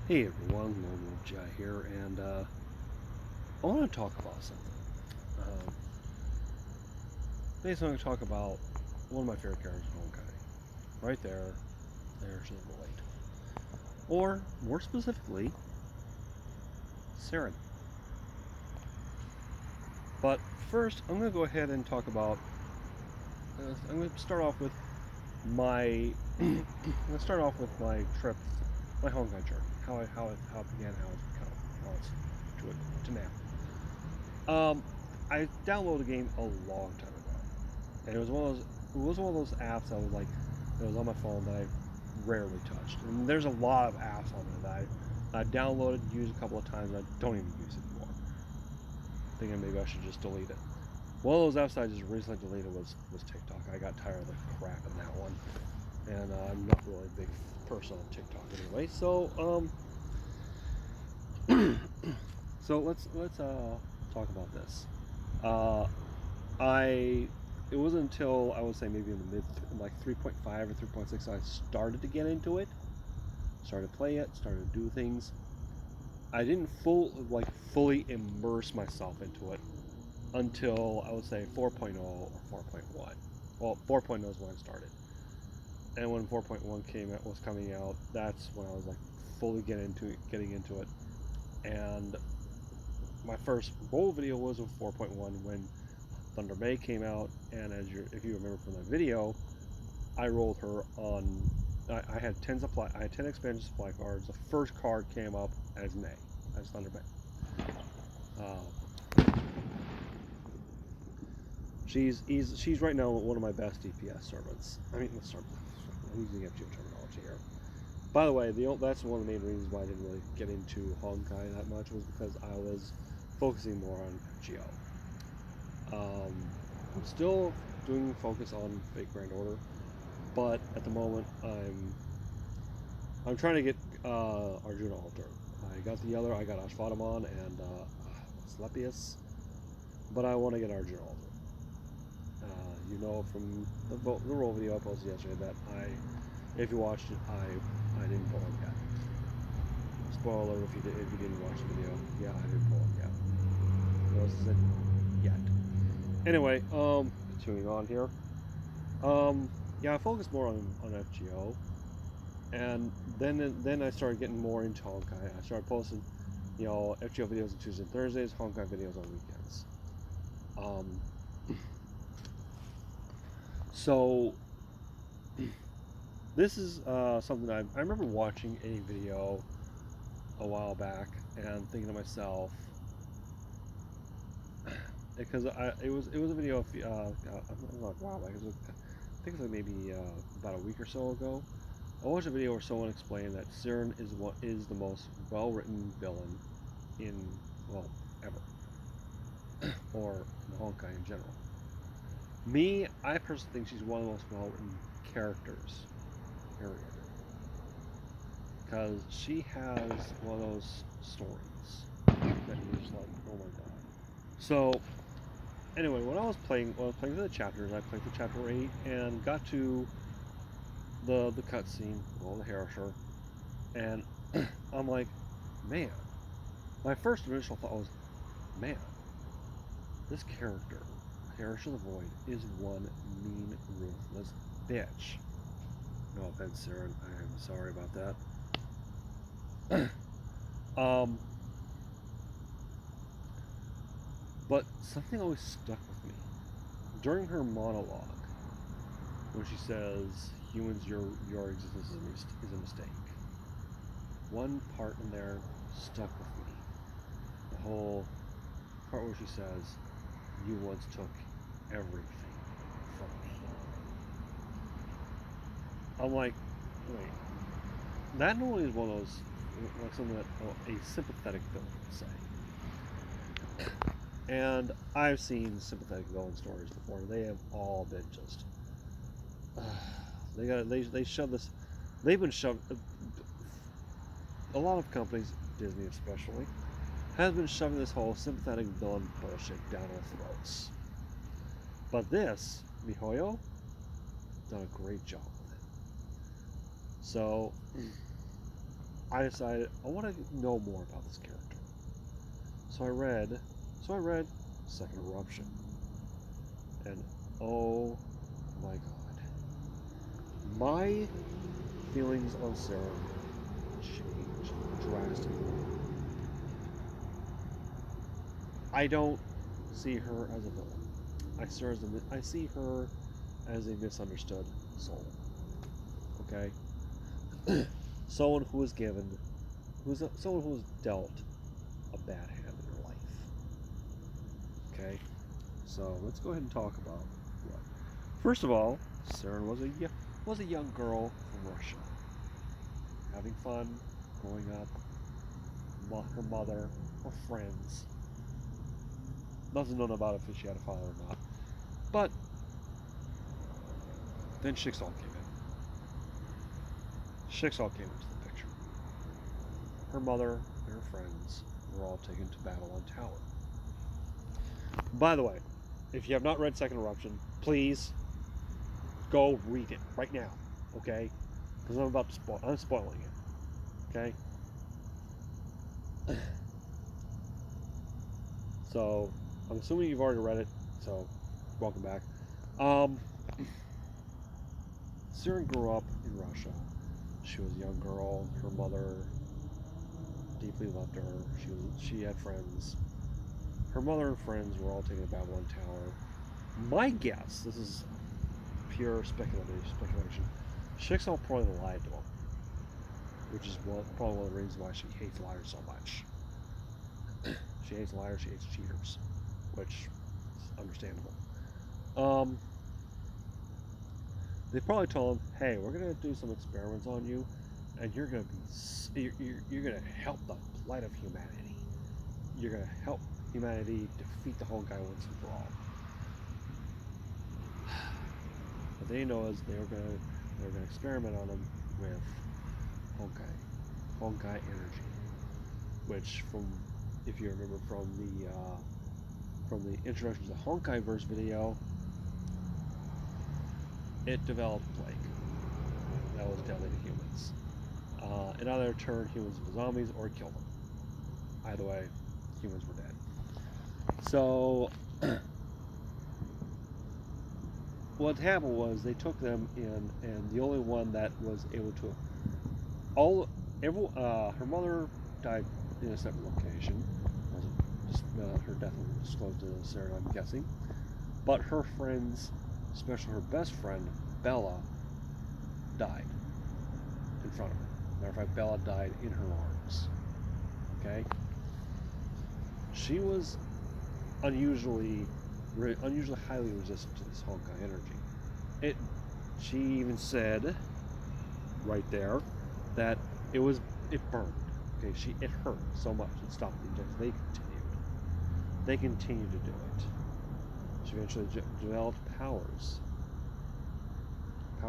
Hey everyone, Lone Wolf Jai here, and I want to talk about something. Um, Basically, I'm going to talk about one of my favorite characters in Honkai. Right there, there's the void. Or, more specifically, Sirin. But first, I'm going to go ahead and talk about. I'm going to start off with my. I'm going to start off with my trip, my Honkai journey. How it began, how it's become, how it's to now. I downloaded the game a long time ago. And it was one of those apps that was like that was on my phone that I rarely touched. And there's a lot of apps on there that I downloaded, used a couple of times, and I don't even use it anymore. Thinking maybe I should just delete it. One of those apps I just recently deleted was TikTok. I got tired of the crap in that one, and I'm not really a big person on TikTok anyway. So let's talk about this. Uh, I it wasn't until I would say maybe in the mid like 3.5 or 3.6 I started to get into it, started to play it, started to do things. I didn't fully immerse myself into it until I would say 4.0 or 4.1. Well, 4.0 is when I started, and when 4.1 was coming out, that's when I was like fully getting into it. And my first roll video was in 4.1 when Thunder May came out, and if you remember from that video, I rolled her on. I had 10 supply. I had 10 expansion supply cards. The first card came up as May, as Thunder May. She's right now one of my best DPS servants. I mean, let's start. I'm using FGO terminology here. By the way, that's one of the main reasons why I didn't really get into Honkai that much was because I was focusing more on FGO. I'm still doing focus on Fate Grand Order, but at the moment I'm trying to get Arjuna Altar. I got Ashvatamon and Slepius, but I want to get Arjuna Altar. You know from the roll video I posted yesterday that if you watched it, I didn't pull him yet. Spoiler if you didn't watch the video, yeah, I didn't pull him yet. Notice it yet. Anyway, continuing on here. Yeah, I focused more on FGO, and then I started getting more into Honkai. I started posting, FGO videos on Tuesdays and Thursdays, Honkai videos on weekends. Um, so this is something I remember watching a video a while back and thinking to myself, because it was a video not a while back. I think it was like maybe about a week or so ago. I watched a video where someone explained that Sirin is the most well-written villain in ever, or in Honkai in general. Me, I personally think she's one of the most well-written characters, period. Because she has one of those stories that you're just like, oh my god. So anyway, when I was playing through the chapters, I played through chapter 8 and got to the cutscene, the Herrscher, and I'm like, man. My first initial thought was, man, this character, Herrscher the Void, is one mean, ruthless bitch. No offense, Siren. I am sorry about that. um, but something always stuck with me during her monologue when she says, "Humans, your existence is a mistake." One part in there stuck with me. The whole part where she says, "You once took everything from me." I'm like, wait. That normally is one of those, like something that a sympathetic villain would say. And I've seen sympathetic villain stories before. They have all been just, they shove this. They've been shoved. A lot of companies, Disney especially, has been shoving this whole sympathetic villain bullshit down our throats. But this, MiHoYo, done a great job with it. So, I decided I want to know more about this character. So I read Second Eruption, and oh my god, my feelings on Sarah changed drastically. I don't see her as a villain. I see her as a misunderstood soul. Okay, someone who was given, someone who was dealt a bad hand in her life. Okay, so let's go ahead and talk about what. First of all, Sirin was a young girl from Russia, having fun, growing up. Her mother, her friends. Doesn't know about if she had a father or not. But then Shixal came in. Shixal came into the picture. Her mother and her friends were all taken to Babylon Tower. By the way, if you have not read Second Eruption, please go read it right now, okay? Because I'm spoiling it, okay? So, I'm assuming you've already read it, so welcome back. Sirin grew up in Russia. She was a young girl. Her mother deeply loved her. She had friends. Her mother and friends were all taken to Babylon Tower. My guess, this is pure speculation. Shixal probably lied to him, which is probably one of the reasons why she hates liars so much. She hates liars. She hates cheaters, which is understandable. Um, they probably told him, "Hey, we're gonna do some experiments on you, and you're gonna you're gonna help the plight of humanity. You're gonna help humanity defeat the Honkai once and for all." What they know is they were gonna experiment on him with Honkai energy, which if you remember from the introduction to the Honkai verse video, it developed plague that was deadly to humans. It either turned humans into zombies or killed them. Either way, humans were dead. So what happened was they took them in, and the only one that was able to her mother died in a separate location. Her death was disclosed to Sarah, I'm guessing. But her friends, especially her best friend Bella, died in front of her. Matter of fact, Bella died in her arms. Okay. She was unusually highly resistant to this Honkai energy. She even said right there that it burned. Okay, it hurt so much it stopped the injection. They continued to do it. She eventually developed powers that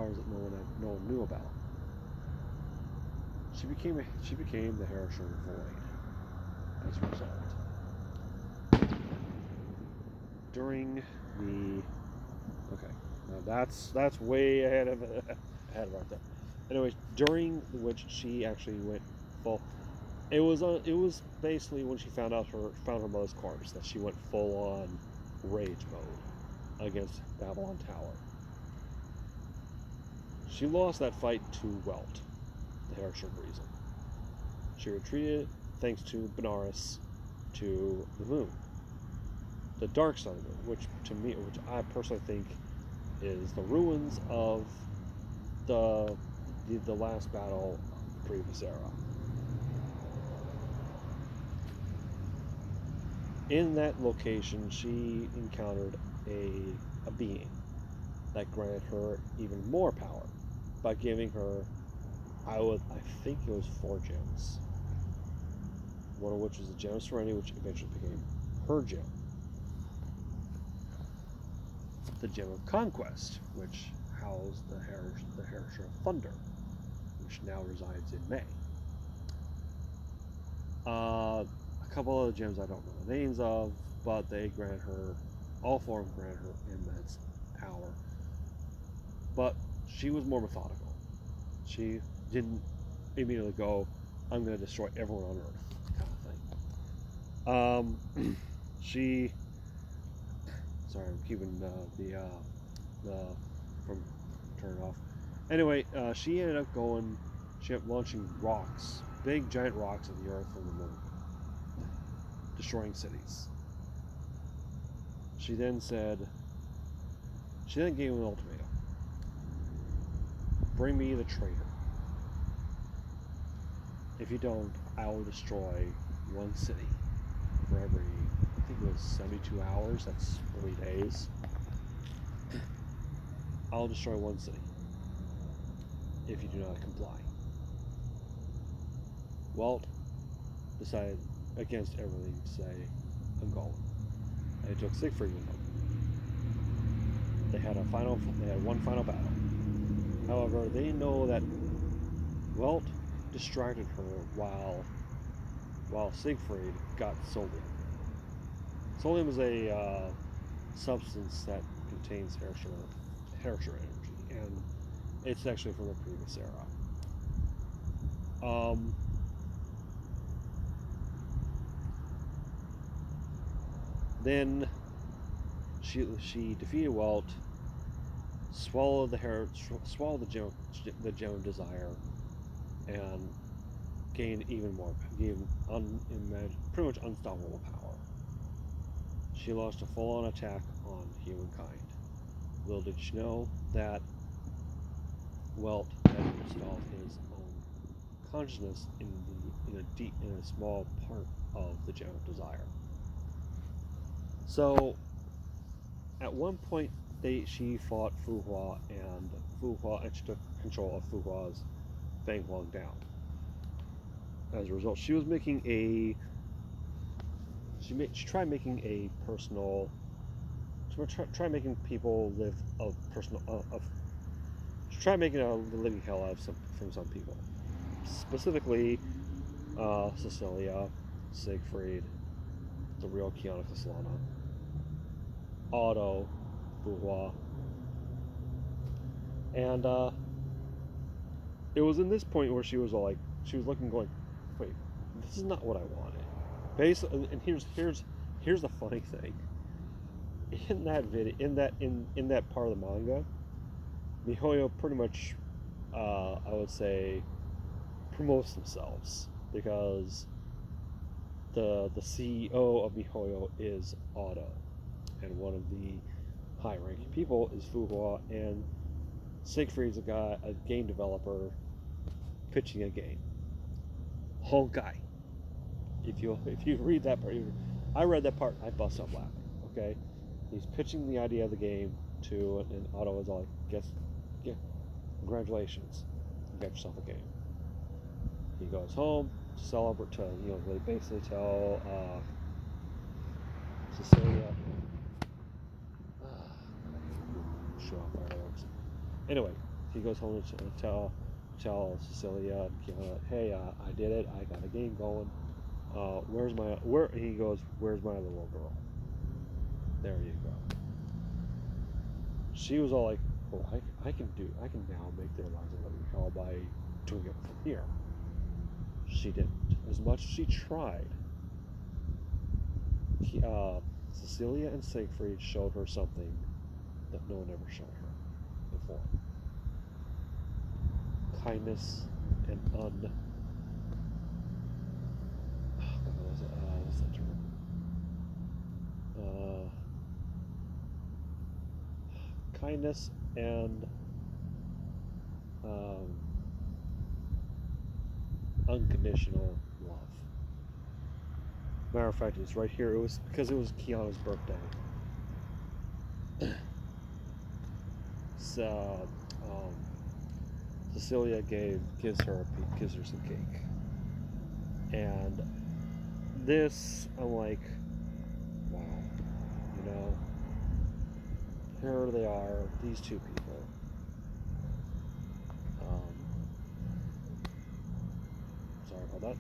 no one knew about. She became the Herrscher Void as a result. During the now that's way ahead of right there. Anyways, during which she actually went full. It was basically when she found her mother's corpse that she went full on rage mode against Babylon Tower. She lost that fight to Welt, the Herrscher Reason. She retreated thanks to Benares to the moon, the dark side of the moon, which I personally think is the ruins of the last battle of the previous era. In that location, she encountered a being that granted her even more power by giving her, I think it was 4 gems. One of which was the Gem of Serenity, which eventually became her gem. The Gem of Conquest, which housed the Herrscher of Thunder, which now resides in May. A couple of gems I don't know the names of, but they grant her, all 4 of them grant her immense power. But she was more methodical. She didn't immediately go, I'm going to destroy everyone on Earth, kind of thing. She, sorry, I'm keeping the from turning off. Anyway, she ended up launching rocks, big giant rocks at the Earth from the moon, destroying cities. She then gave him an ultimatum. Bring me the traitor. If you don't, I will destroy one city for every, I think it was 72 hours, that's 3 days. I'll destroy one city if you do not comply. Walt decided against everything to say, I'm going. And he took Siegfried with him. They had one final battle. However, they know that Welt distracted her while Siegfried got Solium. Solium is a substance that contains Herrscher energy, and it's actually from the previous era. Then she defeated Welt, swallowed the gem of desire, and gained pretty much unstoppable power. She launched a full-on attack on humankind. Little did she know that Welt had installed his own consciousness in a small part of the gem of desire. So, at one point, she fought Fu Hua, and she took control of Fu Hua's Feng Huang down. As a result, she was making she tried making a personal. Try making people live a personal. Try making a living hell out of from some people. Specifically, Cecilia, Siegfried, the real Kiana Castellana, Otto, Fu Hua, and it was in this point where she was looking, going, "Wait, this is not what I wanted." Basically, and here's the funny thing. In that video, in that part of the manga, MiHoYo pretty much, I would say, promotes themselves because the CEO of MiHoYo is Otto, and one of the high-ranking people is Fu Hua, and Siegfried's a game developer pitching a game. Honkai. If you read that part, I read that part, I bust up laughing. Okay, he's pitching the idea of the game and Otto is all like, yeah, congratulations, you got yourself a game. He goes home to celebrate, they basically tell Cecilia, show off fireworks. Anyway, he goes home to tell Cecilia and Kiana, hey, I did it, I got a game going. He goes, where's my little girl? There you go. She was all like, oh, I can now make their lives a living hell by doing it from here. She didn't. As much as she tried, Cecilia and Siegfried showed her something that no one ever showed her before. Kindness and what's that term? Kindness and unconditional love. Matter of fact, it's right here. It was because it was Kiana's birthday. So, Cecilia gives her some cake, and this, I'm like, wow, here they are, these two people. Sorry about that.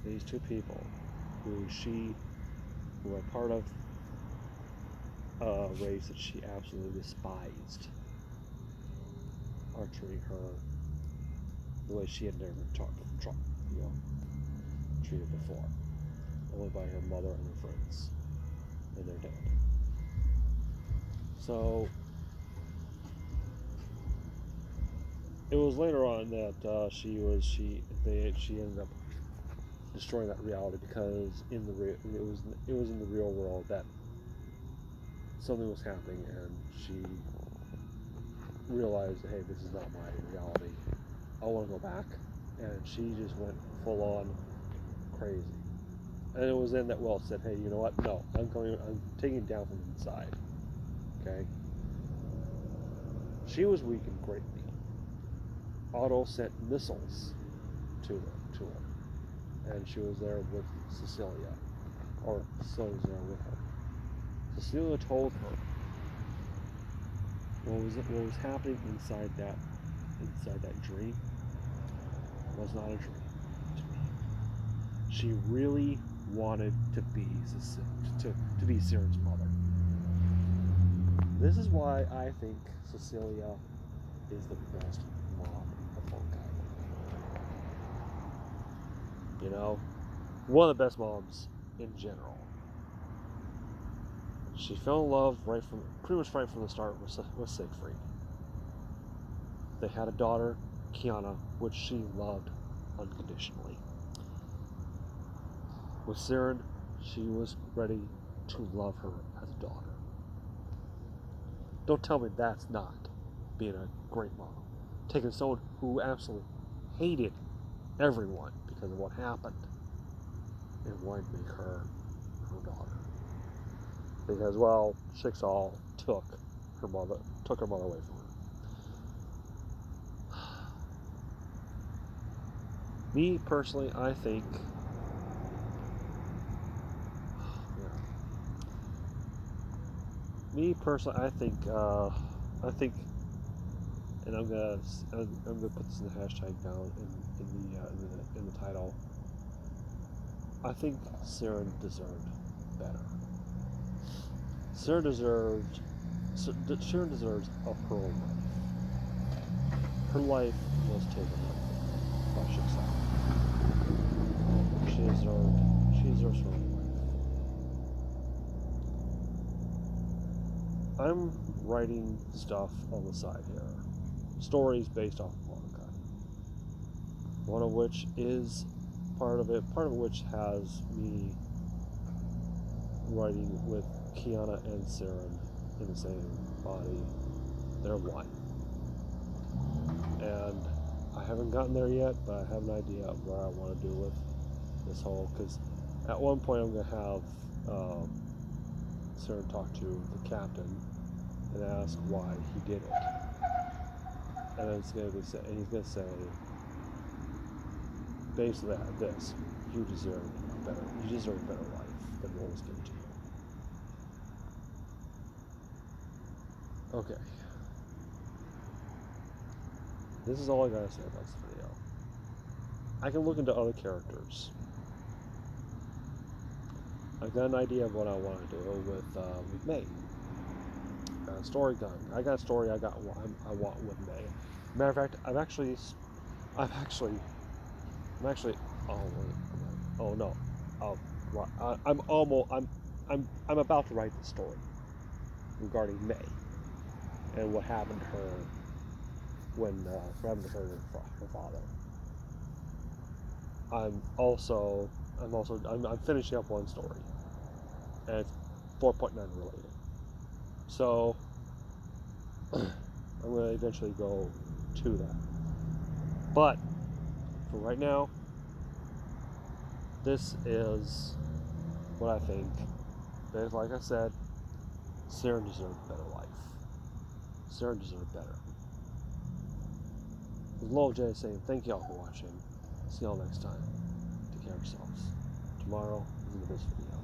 These two people who are part of a race that she absolutely despised, are treating her the way she had never treated before, only by her mother and her friends, and they're dead. So it was later on that she ended up destroying that reality, because it was in the real world that something was happening, and she realized, hey, this is not my reality. I want to go back, and she just went full on crazy. And it was then that Will said, hey, you know what? No, I'm taking it down from inside. Okay. She was weakened greatly. Otto sent missiles to her, and she was there with Cecilia, or Cecilia was there with her. Cecilia told her what was happening inside that dream was not a dream to me. She really wanted to be Siren's mother. This is why I think Cecilia is the best mom of Honkai. You know, one of the best moms in general. She fell in love pretty much right from the start with Siegfried. They had a daughter, Kiana, which she loved unconditionally. With Sirin, she was ready to love her as a daughter. Don't tell me that's not being a great mom. Taking someone who absolutely hated everyone because of what happened and wanted to make her daughter. Because, well, Schicksal took her mother away from her. Me personally, I think, and I'm gonna put this in the hashtag down in the title. I think Sirin deserved better. Sirin deserves a her own life. Her life was taken by Schicksal. She deserves her own life. I'm writing stuff on the side here. Stories based off of Honkai. One of which is part of which has me writing with Kiana and Sirin in the same body. They're one. And I haven't gotten there yet, but I have an idea of where I want to do with this whole, because at one point I'm going to have Sirin talk to the captain and ask why he did it. And he's going to say, basically this, you deserve a better life than what was given to you. Okay. This is all I gotta say about this video. I can look into other characters. I've got an idea of what I want to do with May. Story done. I got a story I want with May. Matter of fact, I'm actually. Oh no. I'm about to write the story regarding May and what happened to her when her father. I'm finishing up one story, and it's 4.9 related. So I'm going to eventually go to that. But for right now, this is what I think. But like I said, Sirin deserved a better life. Sirin deserved better. With Lowell J saying thank y'all for watching. See y'all next time. Take care of yourselves. Tomorrow is in this video.